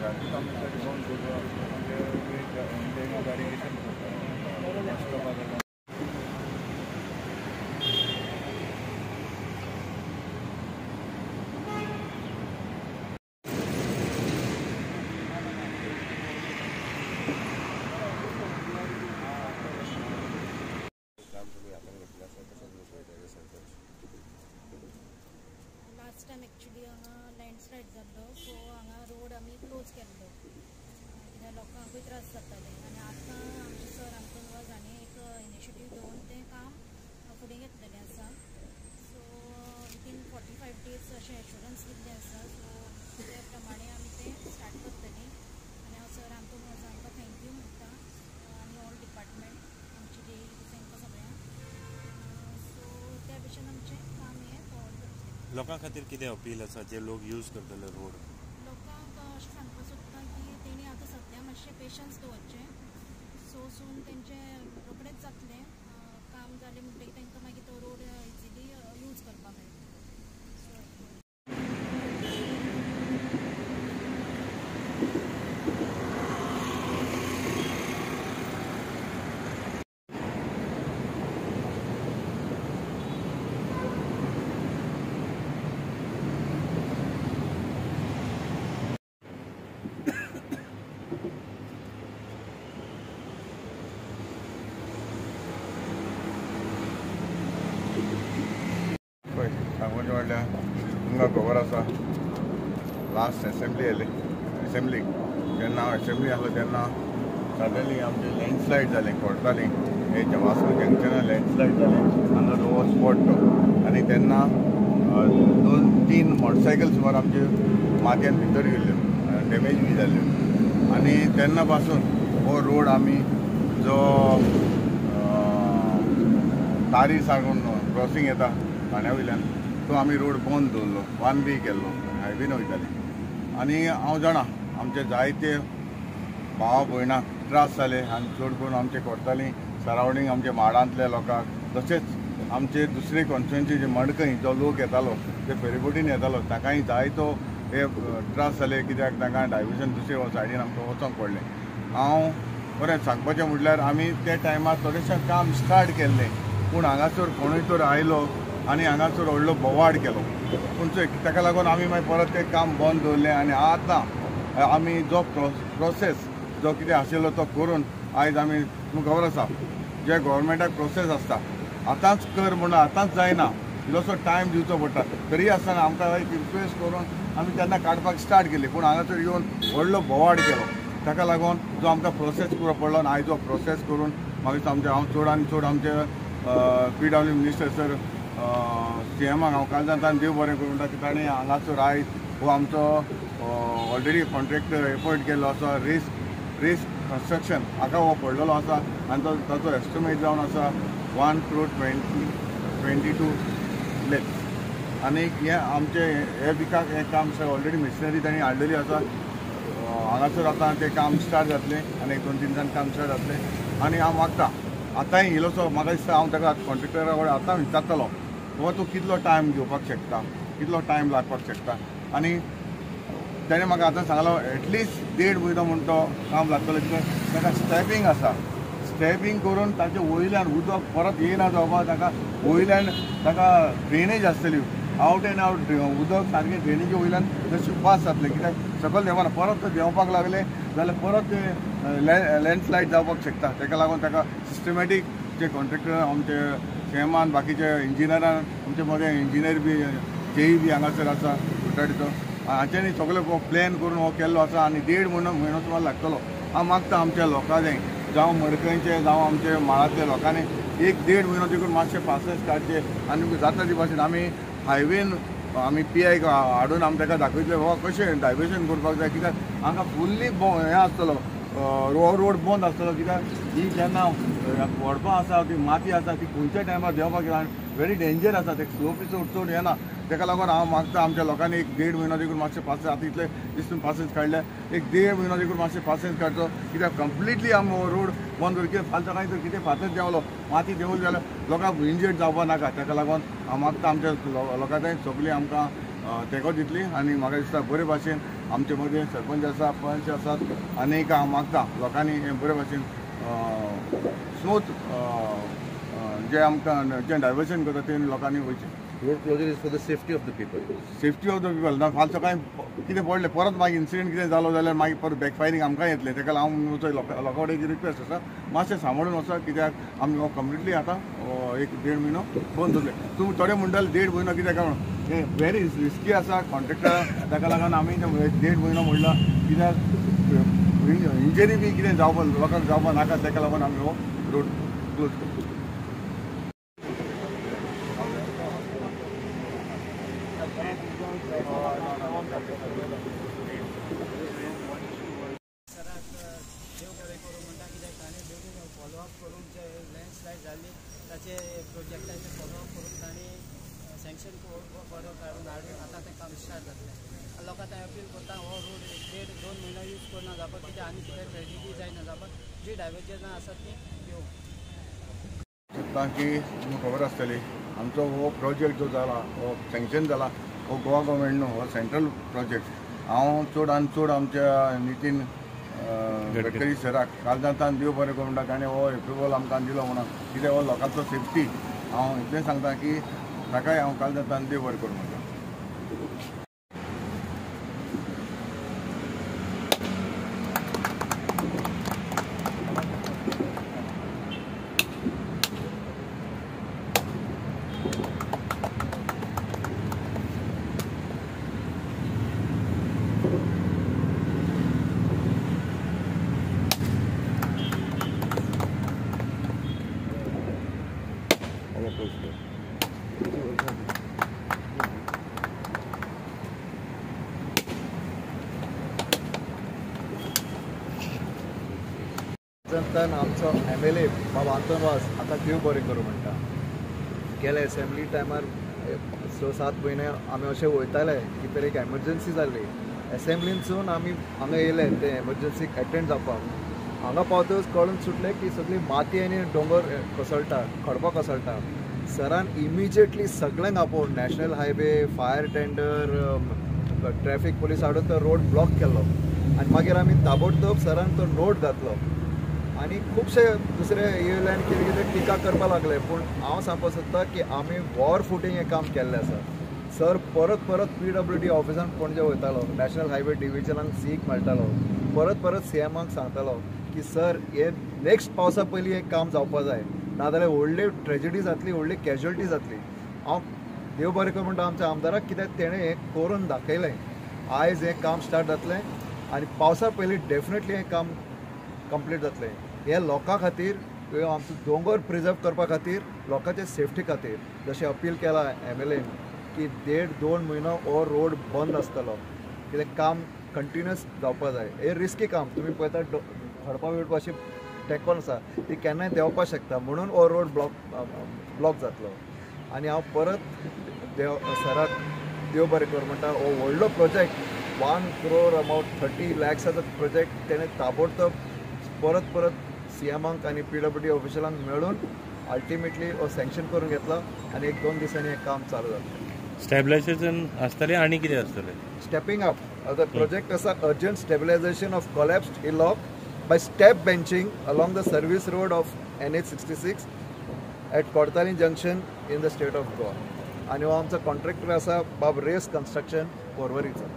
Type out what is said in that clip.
राजूच आमच्यासाठी बंद करतो म्हणजे बॅरिगेशन करतो. लास्ट टायम एक्चुअली हांगा लँडस्लायड जाल्लो सो हांगा रोड आमी क्लोज केल्लो कित्याक लोकांकूय त्रास जाताले आनी आतां आमचे सर आमकां आनी एक इनिशिएटीव घेवन तें काम फुडें घेतलेलें आसा. सो विथीन 45 days अशें एश्युरन्स दिल्लें आसा. सो त्या प्रमाणे आमी तें स्टार्ट करतलीं आनी हांव सर आमकां थँक्यू म्हणटा आनी ऑल डिपार्टमेंट आमची डेली तांकां सगळ्यांक. सो त्या भशेन आमचें काम हें फॉरवर्ड करतलें. लोकां खातीर कितें अपील आसा जे लोक यूज करतले रोड? लोकांक अशें सांगपाक सोदता की तेणी आतां सद्या मातशें पेशन्स दवरचें. सो सून तेंचें रोखडेंच जातलें काम जालें म्हणटकीर तांकां मागीर तो रोड इजिली यूज करपाक मेळटा. सांगूचे म्हणल्यार तुमकां खबर आसा लास्ट असेंब्ली जेन्ना हांव असेंब्ली आसलो तेन्ना सडनली आमचे लँडस्लायड जालें कोर्टाली हे वास्को जंक्शनार लँडस्लायड जालें हांगा हो स्पॉट तो आनी तेन्ना 2-3 मोटरसायकल सुमार आमचे मातयेन भितर गेल्ल्यो डॅमेज बी जाल्ल्यो आनी तेन्ना पासून हो रोड आमी जो तारी साकून क्रॉसींग येता ठाण्या वयल्यान तो आमी रोड बंद दवरलो 1 week केल्लो हायवेन वयताले आनी हांव जाणा आमचे जायते भावा भयणाक त्रास जाले आनी चड करून आमचे कोर्टाली सरावंडींग आमचे माडांतल्या लोकांक तशेंच आमचे दुसरे कॉन्स्टिट्युएन्सी जे मडकय जो लोक येतालो ते फेरीबोटीन येतालो ताकाय जायतो हे त्रास जाले कित्याक तांकां डायवर्जन दुसरे सायडीन आमकां वचोंक पडलें. हांव बरें सांगपाचें म्हटल्यार आमी ते टायमार थोडेशें काम स्टार्ट केल्लें पूण हांगासर कोणूय तर आयलो आनी हांगासर व्हडलो बोवाड केलो पूण ताका लागून आमी मागीर परत तें काम बंद दवरलें आनी आतां आमी जो प्रोसेस जो कितें आशिल्लो तो करून आयज आमी तुमकां खबर आसा जे गव्हर्मेंटाक प्रोसेस आसता आतांच कर म्हणून आतांच जायना इल्लोसो टायम दिवचो पडटा तरी आसतना आमकां रिक्वेस्ट करून आमी तेन्ना काडपाक स्टार्ट केली पूण हांगासर येवन व्हडलो बोवाड केलो ताका लागून जो आमकां प्रोसेस करप पडलो आनी आयज जो प्रोसेस करून मागीर आमचे हांव चड आनी चड आमचे PW मिनिस्टर सर CMाक हांव काळजांतल्यान देव बरें करूं म्हणटा की ताणें हांगासर आयज हो आमचो ऑलरेडी कॉन्ट्रॅक्टर एपॉयंट केल्लो आसा रिस्क कन्स्ट्रक्शन हाका हो पडलेलो आसा आनी ताचो एस्टिमेट जावन आसा 1,22 lakhs आनी हें आमचे हे विकाक हें काम सर ऑलरेडी मिशनरी तांणी हाडलेली आसा. हांगासर आतां तें काम स्टार्ट जातलें आनी 2-3 दिसान काम स्टार्ट जातलें आनी हांव मागता आतांय इल्लोसो म्हाका दिसता हांव ताका कॉन्ट्रॅक्टरा कडेन आतां विचारतलो हो तूं कितलो टायम घेवपाक शकता कितलो टायम लागपाक शकता आनी ताणें म्हाका आतां सांगलो एटलिस्ट 1.5 म्हयनो म्हूण तो काम लागतलो कित्याक ताका स्टॅपिंग आसा स्टॅपिंग करून ताचे वयल्यान उदक परत येना जावपाक ताका वयल्यान ताका ड्रेनेज आसतली आवट एंड आवट उदक सारकें ड्रेनेजी वयल्यान तशें पास जातलें कित्याक सकयल देंवना परत देंवपाक लागलें जाल्यार परत लँडस्लायड जावपाक शकता ताका लागून ताका सिस्टमॅटीक जे कॉन्ट्रॅक्टर आमचे CMान बाकीचे इंजिनियरान आमचे मदें इंजिनियर बी JE बी हांगासर आसा कुट्टाडीचो हांच्यांनी सगळो प्लॅन करून हो केल्लो आसा आनी 1.5 म्हयनो सुमार लागतलो. हांव मागता आमच्या लोकांनी जावं मडकयचे जावं आमचे माळांतल्या लोकांनी 1-1.5 म्हयनो देखून मातशे पासेस काडचे आनी जाता ती भाशेन आमी हायवेन आमी PIक हाडून आमी ताका दाखयतले बाबा कशें डायवर्जन करपाक जाय कित्याक हांगा फुल्ली हें आसतलो रोड बंद आसतलो कित्याक ही जेन्ना व्हडपां आसा ती माती आसा ती खंयच्या टायमार देंवपाक येता आनी व्हेरी डेंजर आसा ते स्लोपी चड येना ताका लागून हांव मागता आमच्या लोकांनी 1.5 म्हयनो देखून मातशे पासेस आतां इतले दिसून पासेस काडल्या 1.5 म्हयनो देखून मातशे पासेस काडचो कित्याक कंप्लिटली आमी हो रोड बंद करून कितें फालता काय तर कितें फातर देंवलो माती देंवली जाल्यार लोकांक इंजर्ड जावपा नाका ताका लागून हांव मागता आमच्या लोकांनी सगळीं आमकां तेंको दितली आनी म्हाका दिसता बरे भाशेन आमचे मदीं सरपंच आसा पंच आसात आनीक हांव मागता लोकांनी हे बरे भाशेन स्मूथ जे आमकां जे डायवर्शन करता ते लोकांनी वयचें. Road closure is for the safety of the people. Safety of the people ना फाल सकाळी कितें पडलें परत मागीर इन्सिडेंट कितें जालो जाल्यार मागीर परत बॅकफायरींग आमकां येतलें. तेका लागून लोकां कडेन एक रिक्वेस्ट आसा मातशें सांबाळून वचा कित्याक आमी हो कंप्लिटली आतां 1-1.5 म्हयनो बंद दवरले. तुमी थोडे म्हणटाले 1.5 म्हयनो कित्याक कारण हें व्हेरी रिस्की आसा कॉन्ट्रेक्टर ताका लागून आमी 1.5 म्हयनो म्हणला कित्याक इंजरी बी कितें जावपा लोकांक जावपा नाका ताका लागून आमी हो रोड क्लोज करता. फॉलोअप करून जे लँडस्लायड जाल्ली ताचे प्रोजेक्टाचे फॉलोअप करून तांणी सँक्शन बरो काडून हाडून आतां तें काम स्टार्ट जातलें. लोकां तें अपील करता हो रोड 1.5-2 म्हयनो यूज करना जावपा कितें आनी कितें ट्रेजिडी जायना जावपा जी डायवर्जनां आसात ती घेवं शकता की तुमकां खबर आसतली आमचो हो प्रोजेक्ट जो जाला हो सँक्शन जाला हो गोवा गव्हर्मेंट न्हू हो सेंट्रल प्रोजेक्ट. हांव चड आनी चड आमच्या नितीन गडकरी सराक काळजांतल्यान देव बरें करूं म्हणटा ताणें हो एप्रुवल आमकां दिलो म्हणून कित्याक हो लोकांचो सेफ्टी हांव इतलें सांगता की ताकाय हांव काळजांतल्यान देव बरें करूं म्हणटा. आमचो MLA बाब आंतोनवास आतां देव बरें करूं म्हणटा. गेल्या असेंब्ली टायमार 6-7 म्हयने आमी अशें वयताले की तर एक एमर्जन्सी जाल्ली असेंब्लीनसून आमी हांगा येयले ते एमर्जन्सीक एटेंड जावपाक. हांगा पावतच कळून सुटलें की सगळी माती आनी दोंगर कोसळटा खडपां कोसळटा. सरान इमिजिएटली सगळ्यांक आपोवन national highway fire tender traffic police हाडून तो रोड ब्लॉक केल्लो आनी मागीर आमी ताबडतोब सरान तो नोट घातलो आनी खुबशे दुसरे येयल्यान कितें कितें टिका करपाक लागले. पूण हांव सांगपाक सोदतां की आमी वॉर फुटींग हें काम केल्लें आसा. सर परत परत PWD ऑफिसान पणजे वयतालो नॅशनल हायवे डिव्हिजनाक सीक मेळटालो परत परत CMाक सांगतालो की सर हे नेक्स्ट पावसा पयलीं हें काम जावपा जाय नाजाल्यार व्हडली ट्रेजिडी जातली व्हडली कॅज्युअलिटी जातली. हांव देव बरें कर म्हणटा आमच्या आमदाराक कित्याक तेणें हें करून दाखयलें. आयज हें काम स्टार्ट जातलें आनी पावसा पयलीं डेफिनेटली हें काम कंप्लीट जातलें. हे लोकां खातीर आमचो दोंगर प्रिजर्व करपा खातीर लोकांचे सेफ्टी खातीर जशें अपील केलां MLA की 1.5-2 म्हयनो हो रोड बंद आसतलो कित्याक काम कंटिन्युअस जावपा जाय. हे रिस्की काम तुमी पळयता खडपां बिडपां अशी टेकोन आसा ती केन्नाय देंवपाक शकता म्हणून हो रोड ब्लॉक जातलो. आनी हांव परत सराक देव बरें कर म्हणटा. हो व्हडलो प्रोजेक्ट 1 crore अबावट 30 lakhsचो प्रोजेक्ट तेणें ताबडतोब परत CMाक आनी PWD ऑफिशलांक मेळून अल्टिमेटली हो सँक्शन करून घेतला आनी 1-2 दिसांनी हें काम चालू जातलें. स्टॅबिलायझेशन आसतलें आनी कितें आसतलें? स्टेपिंग अप द प्रोजेक्ट आसा urgent stabilisation of collapsed hillock by step benching along the service road of NH66 at Cortalim junction in the state of Goa. आनी हो आमचो कॉन्ट्रॅक्टर आसा बाब रेस कन्स्ट्रक्शन पर्वरीचो.